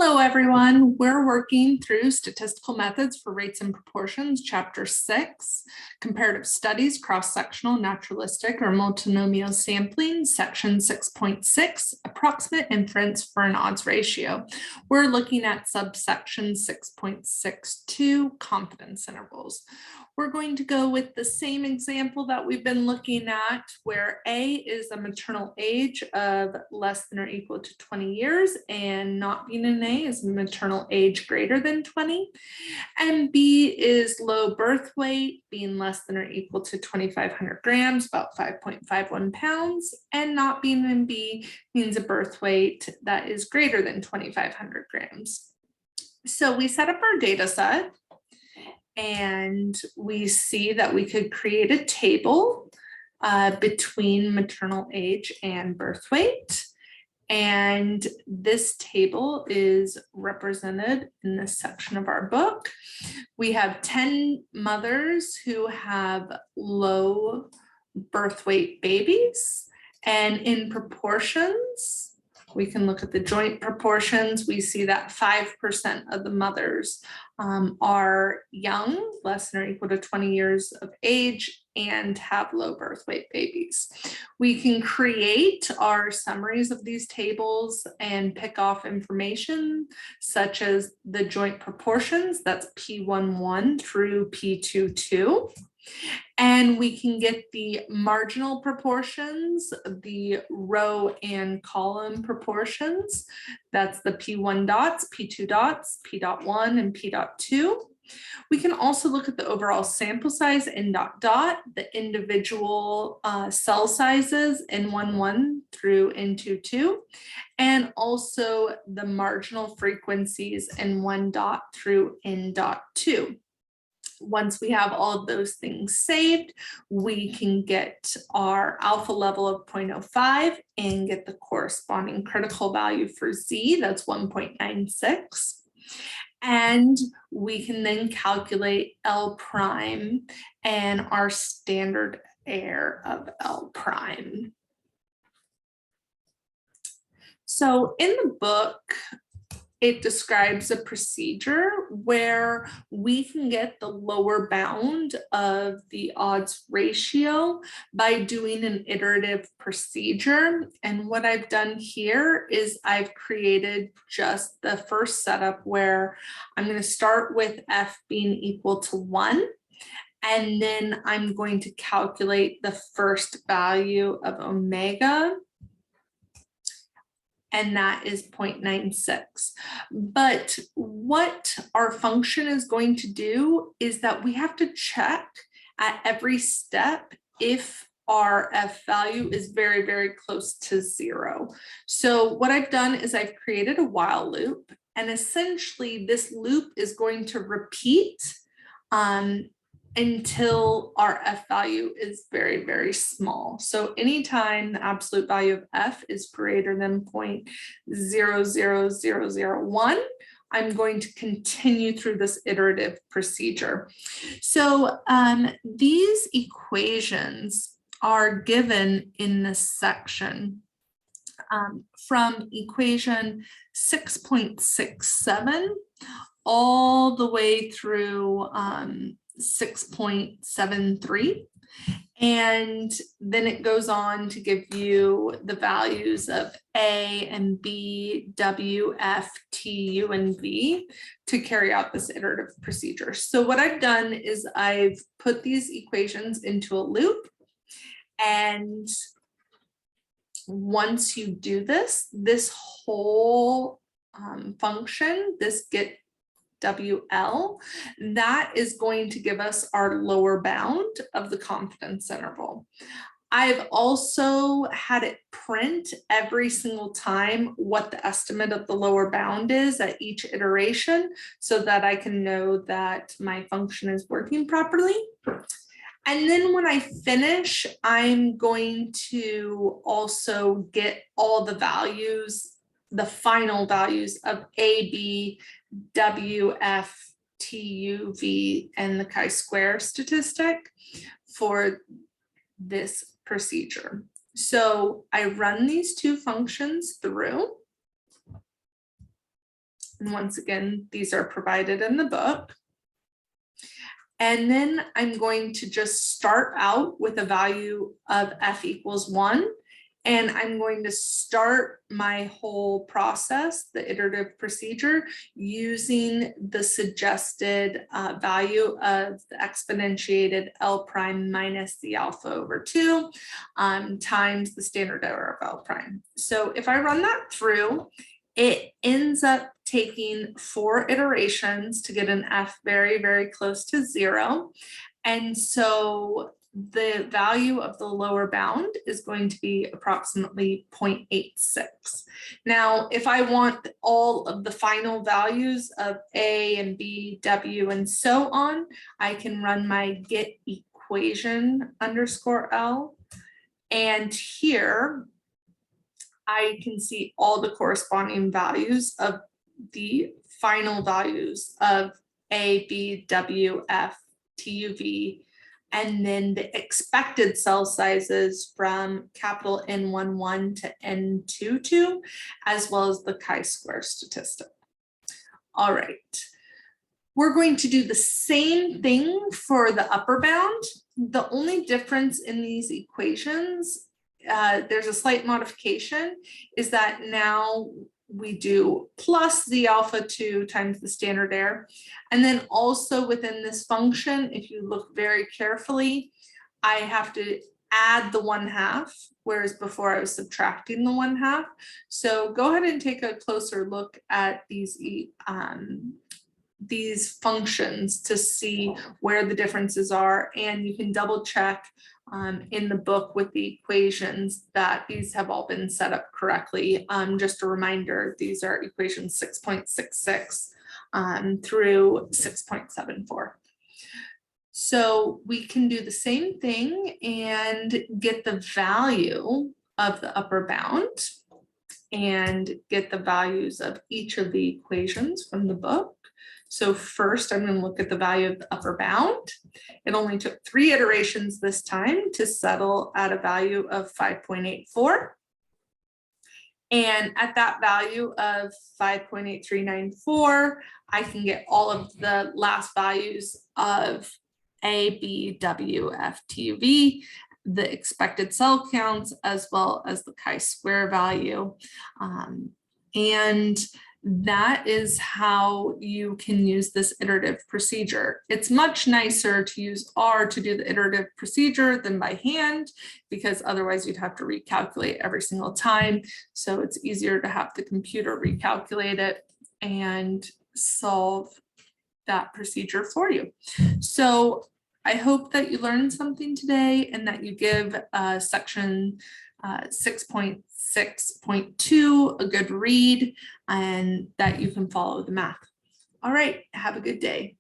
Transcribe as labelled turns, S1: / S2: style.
S1: Hello, everyone. We're working through Statistical Methods for Rates and Proportions, Chapter 6, Comparative Studies, Cross-sectional, Naturalistic, or Multinomial Sampling, Section 6.6, Approximate Inference for an Odds Ratio. We're looking at subsection 6.62, Confidence Intervals. We're going to go with the same example that we've been looking at, where A is a maternal age of less than or equal to 20 years, and not being an A is maternal age greater than 20, and B is low birth weight, being less than or equal to 2,500 grams, about 5.51 pounds, and not being in B means a birth weight that is greater than 2,500 grams. So we set up our data set, and we see that we could create a table between maternal age and birth weight. And this table is represented in this section of our book. We have 10 mothers who have low birth weight babies, and in proportions, we can look at the joint proportions. We see that 5% of the mothers are young, less than or equal to 20 years of age, and have low birth weight babies. We can create our summaries of these tables and pick off information such as the joint proportions, that's P11 through P22. And we can get the marginal proportions, the row and column proportions. That's the P1 dots, P2 dots, P.1, and P.2. We can also look at the overall sample size N dot dot, the individual cell sizes N11 through N22, and also the marginal frequencies N1 dot through N.2. Once we have all of those things saved, we can get our alpha level of 0.05 and get the corresponding critical value for Z, that's 1.96. And we can then calculate L prime and our standard error of L prime. So in the book, it describes a procedure where we can get the lower bound of the odds ratio by doing an iterative procedure. And what I've done here is I've created just the first setup where I'm going to start with F being equal to 1. And then I'm going to calculate the first value of omega, and that is 0.96. But what our function is going to do is that we have to check at every step if our F value is very, very close to 0. So what I've done is I've created a while loop, and essentially this loop is going to repeat until our F value is very, very small. So anytime the absolute value of F is greater than 0.00001, I'm going to continue through this iterative procedure. So these equations are given in this section from equation 6.67 all the way through 6.73, and then it goes on to give you the values of A and B, W, F, T, U, and V to carry out this iterative procedure. So what I've done is I've put these equations into a loop, and once you do this, this whole function, this get WL, that is going to give us our lower bound of the confidence interval. I've also had it print every single time what the estimate of the lower bound is at each iteration so that I can know that my function is working properly. And then when I finish, I'm going to also get all the values, the final values of A, B, W, F, T, U, V, and the chi-square statistic for this procedure. So I run these two functions through, And once again, these are provided in the book. And then I'm going to just start out with a value of f equals 1. And I'm going to start my whole process, the iterative procedure, using the suggested value of the exponentiated L prime minus the alpha over 2 times the standard error of L prime. So if I run that through, it ends up taking 4 iterations to get an f very, very close to 0. And so the value of the lower bound is going to be approximately 0.86. Now, if I want all of the final values of A and B, W, and so on, I can run my get equation underscore L. And here I can see all the corresponding values of the final values of A, B, W, F, TUV, and then the expected cell sizes from capital N11 to N22, as well as the chi-square statistic. All right, we're going to do the same thing for the upper bound. The only difference in these equations, there's a slight modification, is that now we do plus the alpha 2 times the standard error. And then also within this function, if you look very carefully, I have to add the 1/2, whereas before I was subtracting the 1/2. So go ahead and take a closer look at these functions to see where the differences are, and you can double check in the book with the equations that these have all been set up correctly. Just a reminder, these are equations 6.66 through 6.74. So we can do the same thing and get the value of the upper bound and get the values of each of the equations from the book. So first, I'm going to look at the value of the upper bound. It only took 3 iterations this time to settle at a value of 5.84. And at that value of 5.8394, I can get all of the last values of A, B, W, F, T, U, V, the expected cell counts, as well as the chi-square value. And that is how you can use this iterative procedure. It's much nicer to use R to do the iterative procedure than by hand, because otherwise you'd have to recalculate every single time. So it's easier to have the computer recalculate it and solve that procedure for you. So I hope that you learned something today and that you give section 6.6.2 a good read and that you can follow the math. All right, have a good day.